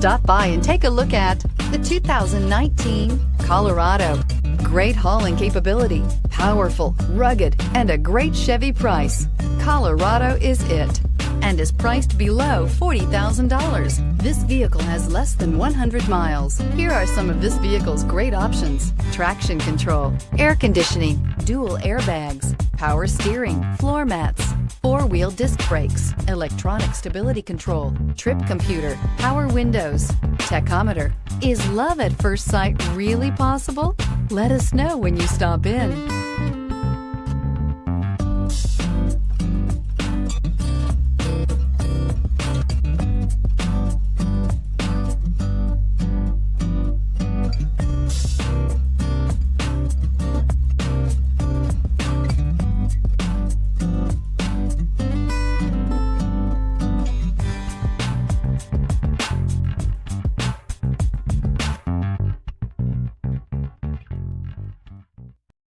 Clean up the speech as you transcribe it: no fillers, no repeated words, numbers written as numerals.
Stop by and take a look at the 2019 Colorado. Great hauling capability, powerful, rugged, and a great Chevy price. Colorado is it, and is priced below $40,000. This vehicle has less than 100 miles. Here are some of this vehicle's great options: traction control, air conditioning, dual airbags, power steering, floor mats, four-wheel disc brakes, electronic stability control, trip computer, power windows, tachometer. Is love at first sight really possible? Let us know when you stop in.